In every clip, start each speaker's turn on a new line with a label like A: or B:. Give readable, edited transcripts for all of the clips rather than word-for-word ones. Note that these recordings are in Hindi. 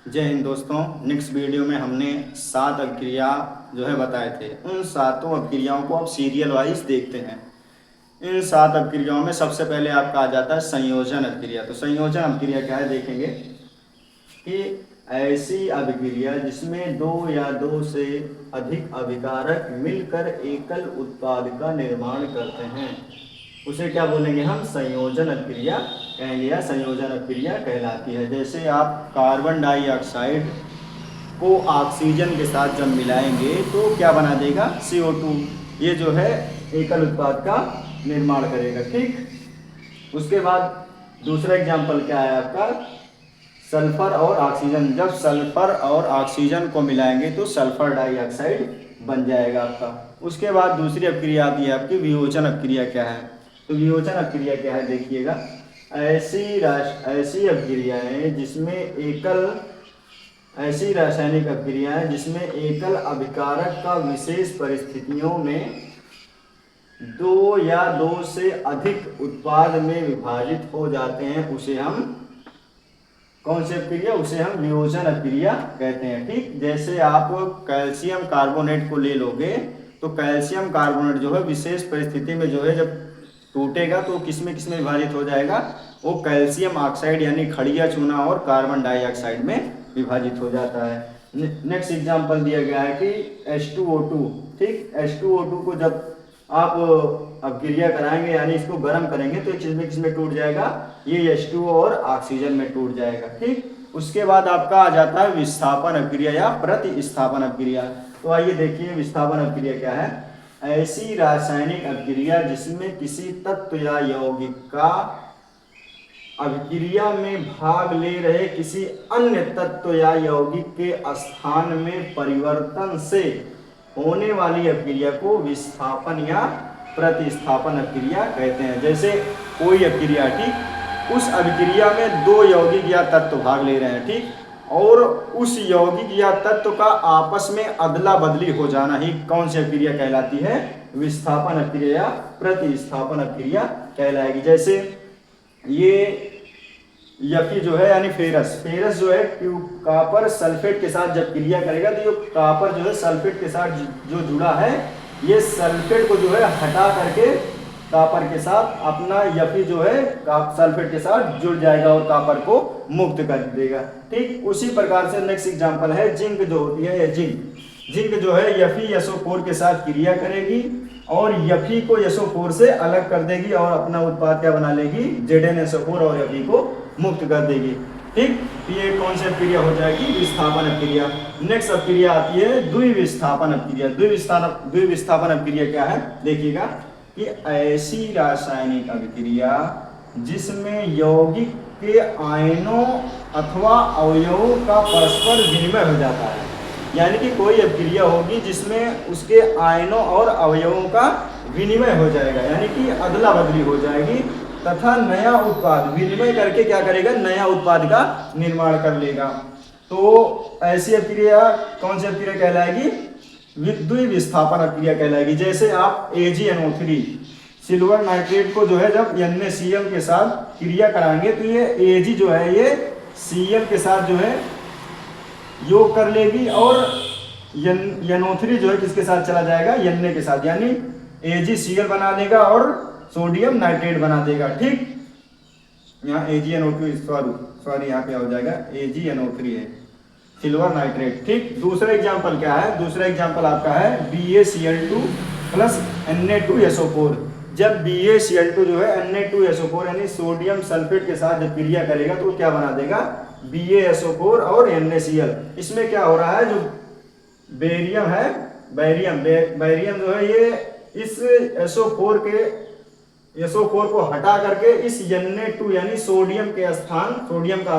A: जय हिंद दोस्तों। नेक्स्ट वीडियो में हमने 7 अभिक्रिया जो है बताए थे। उन सातों अभिक्रियाओं को अब सीरियल वाइज देखते हैं। इन 7 अभिक्रियाओं में सबसे पहले आपका आ जाता है संयोजन अभिक्रिया। तो संयोजन अभिक्रिया क्या है देखेंगे कि ऐसी अभिक्रिया जिसमें दो या दो से अधिक अभिकारक मिलकर एकल उत्पाद का निर्माण करते हैं उसे क्या बोलेंगे हम? संयोजन अभिक्रिया कहेंगे या संयोजन अभिक्रिया कहलाती है। जैसे आप कार्बन डाइऑक्साइड को ऑक्सीजन के साथ जब मिलाएंगे तो क्या बना देगा? CO2। ये जो है एकल उत्पाद का निर्माण करेगा। ठीक, उसके बाद दूसरा एग्जाम्पल क्या है आपका? सल्फर और ऑक्सीजन। जब सल्फर और ऑक्सीजन को मिलाएंगे तो सल्फर डाइऑक्साइड बन जाएगा आपका। उसके बाद दूसरी अभिक्रिया आती है आपकी वियोजन अभिक्रिया। क्या है? तो वियोजन अभिक्रिया क्या है देखिएगा, ऐसी अभिक्रियाएं जिसमें ऐसी रासायनिक अभिक्रियाएं जिसमें एकल अभिकारक का विशेष परिस्थितियों में दो या दो से अधिक उत्पाद में विभाजित हो जाते हैं उसे हम कौन सी अभिक्रिया? उसे हम वियोजन अभिक्रिया कहते हैं। ठीक, जैसे आप कैल्शियम कार्बोनेट को ले लोगे तो कैल्शियम कार्बोनेट जो है विशेष परिस्थिति में जो है जब टूटेगा तो किसमें विभाजित हो जाएगा? वो कैल्शियम ऑक्साइड यानी खड़िया चूना और कार्बन डाइऑक्साइड में विभाजित हो जाता है। नेक्स्ट एग्जांपल दिया गया है कि H2O2। ठीक, H2O2 को जब आप अभिक्रिया कराएंगे यानी इसको गर्म करेंगे तो किसमें टूट जाएगा? ये H2O और ऑक्सीजन में टूट जाएगा। ठीक, उसके बाद आपका आ जाता है विस्थापन अभिक्रिया या प्रतिस्थापन अभिक्रिया। तो आइए देखिए विस्थापन अभिक्रिया क्या है। ऐसी रासायनिक अभिक्रिया जिसमें किसी तत्व या यौगिक का अभिक्रिया में भाग ले रहे किसी अन्य तत्व या यौगिक के स्थान में परिवर्तन से होने वाली अभिक्रिया को विस्थापन या प्रतिस्थापन अभिक्रिया कहते हैं। जैसे कोई अभिक्रिया, ठीक, उस अभिक्रिया में दो यौगिक या तत्व भाग ले रहे हैं, ठीक, और उस यौगिक या तत्व का आपस में अदला बदली हो जाना ही कौन सी अभिक्रिया कहलाती है? विस्थापन अभिक्रिया या प्रतिस्थापन अभिक्रिया कहलाएगी। जैसे ये Fe जो है यानी फेरस जो है कॉपर सल्फेट के साथ जब क्रिया करेगा तो ये कॉपर जो है सल्फेट के साथ जो जुड़ा है ये सल्फेट को जो है हटा करके कॉपर के साथ अपना Fe जो है सल्फेट के साथ जुड़ जाएगा और कॉपर को मुक्त कर देगा। ठीक, उसी प्रकार से नेक्स्ट एग्जांपल है जिंक जो होती है। जिंक जो है Fe के साथ क्रिया करेगी और Fe को SO4 से अलग कर देगी और अपना उत्पाद क्या बना लेगी? ZnSO4 और Fe को मुक्त कर देगी। ठीक, ये कौन सी अभिक्रिया हो जाएगी? विस्थापन अभिक्रिया। नेक्स्ट अभिक्रिया आती है द्विविस्थापन अभिक्रिया। द्विविस्थापन अभिक्रिया क्या है देखिएगा कि ऐसी रासायनिक अभिक्रिया जिसमें यौगिक के आयनों अथवा अवयवों का परस्पर विनिमय हो जाता है। यानी कि कोई अभिक्रिया होगी जिसमें उसके आयनों और अवयवों का विनिमय हो जाएगा यानी कि अदला बदली हो जाएगी तथा नया उत्पाद विनिमय करके क्या करेगा? नया उत्पाद का निर्माण कर लेगा। तो ऐसी अभिक्रिया कौन सी अभिक्रिया कहलाएगी? द्विविस्थापन अभिक्रिया कहलाएगी। जैसे आप AgNO3 सिल्वर नाइट्रेट को जो है जब NaCl के साथ क्रिया कराएंगे तो ये Ag जो है ये Cl के साथ जो है योग कर लेगी और NO3 जो है किसके साथ चला जाएगा? Na के साथ, यानी AgCl बना देगा और सोडियम नाइट्रेट बना देगा। ठीक, यहाँ AgNO2 सॉरी यहाँ पे हो जाएगा AgNO3 है सिल्वर नाइट्रेट। ठीक, दूसरा एग्जांपल क्या है? दूसरा एग्जांपल आपका है BaCl2 प्लस Na2SO4। जब BaCl2 जो है Na2SO4 यानी सोडियम सल्फेट के साथ जब क्रिया करेगा तो क्या बना देगा? BaSO4 और NaCl। इसमें क्या हो रहा है? जो बेरियम है, बैरियम जो है ये इस SO4 को हटा करके इस Na2 यानी सोडियम का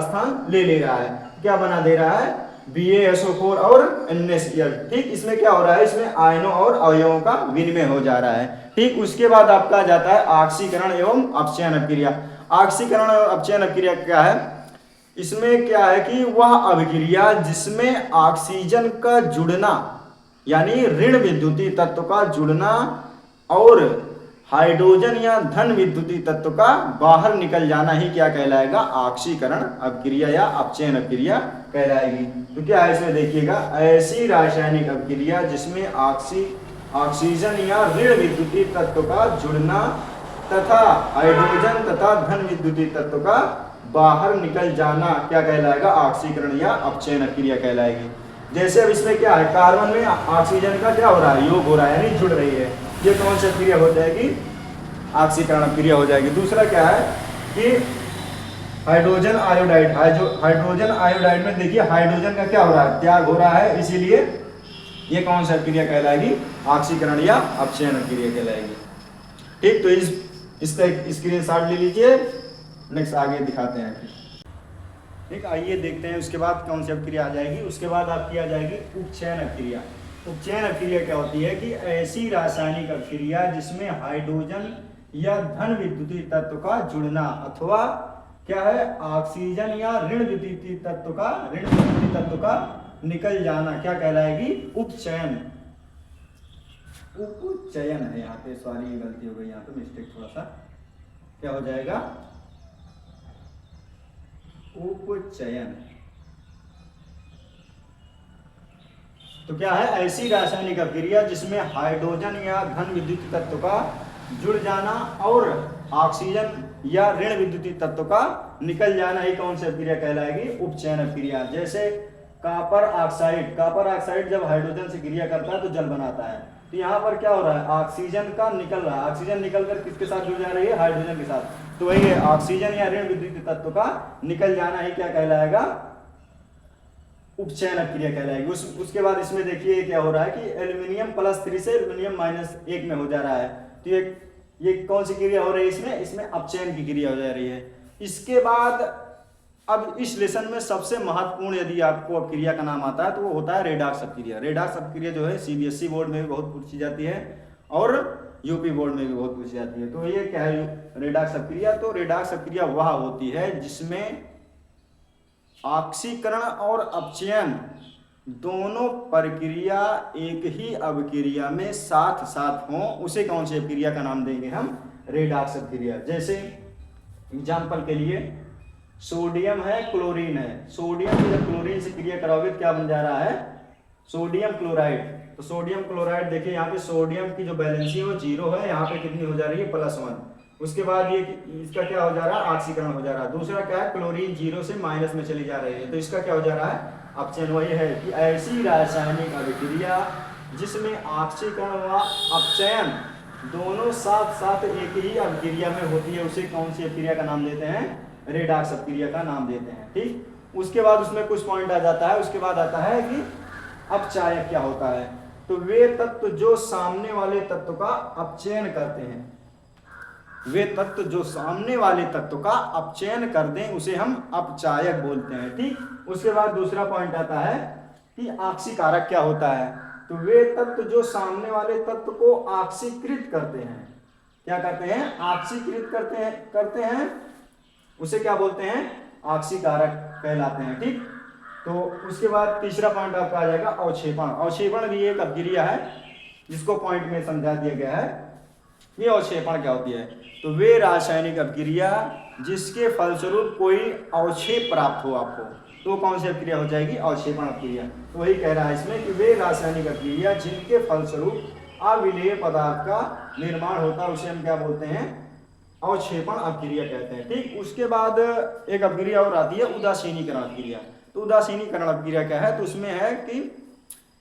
A: स्थान ले रहा है। क्या बना दे रहा है? BaSO4 और NaCl। ठीक, इसमें क्या हो रहा है? इसमें आयनों और अवयवों का विनिमय हो जा रहा है। ठीक, उसके बाद आपका आ जाता है ऑक्सीकरण एवं अपचयन अभिक्रिया। ऑक्सीकरण और अपचयन अभिक्रिया क्या है? इसमें क्या है कि वह अभिक्रिया जिसमें ऑक्सीजन का जुड़ना यानी ऋण विद्युतीय तत्व का जुड़ना और हाइड्रोजन या धन विद्युतीय तत्व का बाहर निकल जाना ही क्या कहलाएगा, ऑक्सीकरण अपक्रिया या अपचयन अपक्रिया कहलाएगी। तो क्या है इसमें देखिएगा, ऐसी रासायनिक अपक्रिया जिसमें ऑक्सीजन या ऋण विद्युतीय तत्व का जुड़ना तथा हाइड्रोजन तथा धन विद्युतीय तत्व का बाहर निकल जाना क्या कहलाएगा, ऑक्सीकरण या अपचयन अपक्रिया कहलाएगी। जैसे अब इसमें क्या है, कार्बन में ऑक्सीजन का क्या हो रहा है, योग हो रहा है यानी जुड़ रही है, ये कौन सी क्रिया हो जाएगी, ऑक्सीकरण क्रिया हो जाएगी। दूसरा क्या है कि हाइड्रोजन आयोडाइड, हाइड्रोजन आयोडाइड में देखिए हाइड्रोजन का क्या हो रहा है, त्याग हो रहा है, इसीलिए ये कौन सा क्रिया कहलाएगी, ऑक्सीकरण या अपचयन क्रिया कहलाएगी। ठीक, तो इसका स्क्रीनशॉट ले लीजिए, नेक्स्ट आगे दिखाते हैं। ठीक, आइए देखते हैं उसके बाद कौन सी अपक्रिया आ जाएगी। उसके बाद आपकी आ जाएगी उपचयन अपक्रिया। उपचयन अपक्रिया क्या होती है कि ऐसी रासायनिक अपक्रिया जिसमें हाइड्रोजन या धन विद्युतीय तत्व का जुड़ना अथवा क्या है, ऑक्सीजन या ऋण विद्युतीय तत्व का निकल जाना क्या कहलाएगी, उपचयन। उपचयन है यहाँ पे, सॉरी गलती हो गई यहाँ पे, मिस्टेक थोड़ा सा, क्या हो जाएगा, उपचयन। तो क्या है, ऐसी रासायनिक अपक्रिया जिसमें हाइड्रोजन या धन विद्युतीय तत्व का जुड़ जाना और ऑक्सीजन या ऋण विद्युतीय तत्व का निकल जाना ही कौन सी अपक्रिया कहलाएगी, उपचयन अपक्रिया। जैसे कॉपर ऑक्साइड जब हाइड्रोजन से क्रिया करता है तो जल बनाता है, तो यहाँ पर क्या हो रहा है, ऑक्सीजन का निकल रहा है, ऑक्सीजन निकलकर किसके साथ जुड़ जा रही है, हाइड्रोजन के साथ। तो वही है, ऑक्सीजन या ऋण विद्युतीय तत्व का निकल जाना ही क्या कहलाएगा, उपचयन अपक्रिया कहलाएगी। उसके बाद इसमें देखिए क्या हो रहा है कि एल्यूमिनियम +3 से एल्यूमिनियम -1 में हो जा रहा है, तो ये कौन सी क्रिया हो रही है, इसमें अपचयन की क्रिया हो जा रही है। इसके बाद अब इस लेसन में सबसे महत्वपूर्ण यदि आपको अपक्रिया का नाम आता है तो वो होता है रेडॉक्स अपक्रिया। रेडॉक्स अपक्रिया जो है सीबीएसई बोर्ड में भी बहुत पूछी जाती है और यूपी बोर्ड में भी बहुत पूछी जाती है। तो ये क्या है रेडॉक्स अपक्रिया, तो रेडॉक्स अपक्रिया वह होती है जिसमें ऑक्सीकरण और अपचयन दोनों प्रक्रिया एक ही अपक्रिया में साथ साथ हों, उसे कौन सी अपक्रिया का नाम देंगे हम, रेडॉक्स अपक्रिया। जैसे एग्जांपल के लिए सोडियम है, क्लोरीन है, सोडियम की जब क्लोरीन से क्रिया कराओगे तो क्या बन जा रहा है, सोडियम क्लोराइड। तो सोडियम क्लोराइड देखिए यहाँ पे सोडियम की जो बैलेंसी है वो 0 है, यहाँ पे कितनी हो जा रही है, +1। उसके बाद ये इसका क्या हो जा रहा है, ऑक्सीकरण हो जा रहा है। दूसरा क्या है, क्लोरीन 0 से माइनस में चली जा रही है, तो इसका क्या हो जा रहा है, अपचयन। वही है कि ऐसी रासायनिक अभिक्रिया जिसमें ऑक्सीकरण व अपचयन दोनों साथ साथ एक ही अभिक्रिया में होती है, उसे कौन सी अभिक्रिया का नाम देते हैं, रेडॉक्स अपक्रिया का नाम देते हैं। ठीक, उसके बाद उसमें कुछ पॉइंट आ जाता है। उसके बाद आता है कि अपचायक क्या होता है, तो वे तत्व जो सामने वाले तत्व का अपचयन करते हैं, वे तत्व जो सामने वाले तत्व का अपचयन कर दें उसे हम अपचायक बोलते हैं। ठीक, उसके बाद दूसरा पॉइंट आता है कि ऑक्सीकारक क्या होता है, तो वे तत्व जो सामने वाले तत्व को ऑक्सीकृत करते हैं, क्या करते हैं, ऑक्सीकृत करते हैं उसे क्या बोलते हैं, ऑक्सीकारक कहलाते हैं। ठीक, तो उसके बाद तीसरा पॉइंट आपका आ जाएगा अवक्षेपण। अवक्षेपण भी एक अपक्रिया है जिसको पॉइंट में समझा दिया गया है। ये अवक्षेपण क्या होती है, तो वे रासायनिक अपक्रिया जिसके फलस्वरूप कोई अवक्षेप प्राप्त हो आपको, तो कौन सी अपक्रिया हो जाएगी, अवक्षेपण अपक्रिया। तो वही कह रहा है इसमें कि वे रासायनिक अपक्रिया जिनके फलस्वरूप अविलेय पदार्थ का निर्माण होता है उसे हम क्या बोलते हैं, अवक्षेपण अपक्रिया कहते हैं। ठीक, उसके बाद एक अपक्रिया और आती है उदासीनीकरण अपक्रिया। तो उदासीनीकरण अपक्रिया क्या है, तो उसमें है कि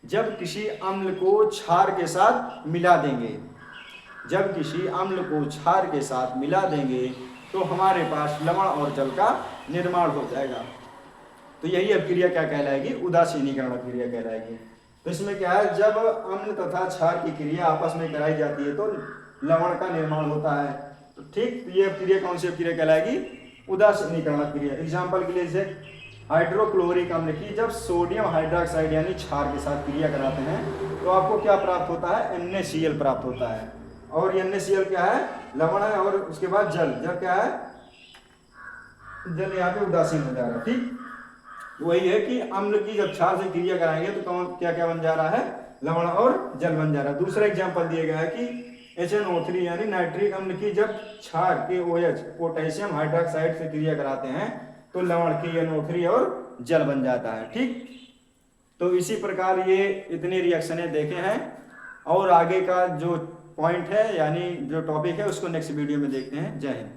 A: जब किसी अम्ल को क्षार के साथ मिला देंगे, जब किसी अम्ल को क्षार के साथ मिला देंगे तो हमारे पास लवण और जल का निर्माण हो जाएगा। तो यही अपक्रिया क्या कहलाएगी, उदासीनीकरण अपक्रिया कहलाएगी। तो इसमें क्या है, जब अम्ल तथा क्षार की क्रिया आपस में कराई जाती है तो लवण का निर्माण होता है। तो ठीक, तो ये अपक्रिया कौन सी अपक्रिया कहलाएगी, उदासीनीकरण अपक्रिया। एग्जाम्पल के लिए जैसे हाइड्रोक्लोरिक अम्ल की जब सोडियम हाइड्रोक्साइड यानी क्षार के साथ क्रिया कराते हैं तो आपको क्या प्राप्त होता है, NaCl प्राप्त होता है। और NaCl क्या है, लवण है, और उसके बाद जल क्या है, जल यहाँ पे उदासीन हो जा रहा है। ठीक, वही है कि अम्ल की जब क्षार से क्रिया कराएंगे तो क्या क्या बन जा रहा है, लवण और जल बन जा रहा है। दूसरा एग्जाम्पल दिया गया है कि HNO3 यानी नाइट्रिक अम्ल की जब क्षार KOH पोटेशियम हाइड्रोक्साइड से क्रिया कराते हैं तो लवण KNO3 और जल बन जाता है। ठीक, तो इसी प्रकार ये इतनी रिएक्शनें देखे हैं और आगे का जो पॉइंट है यानी जो टॉपिक है उसको नेक्स्ट वीडियो में देखते हैं। जय हिंद।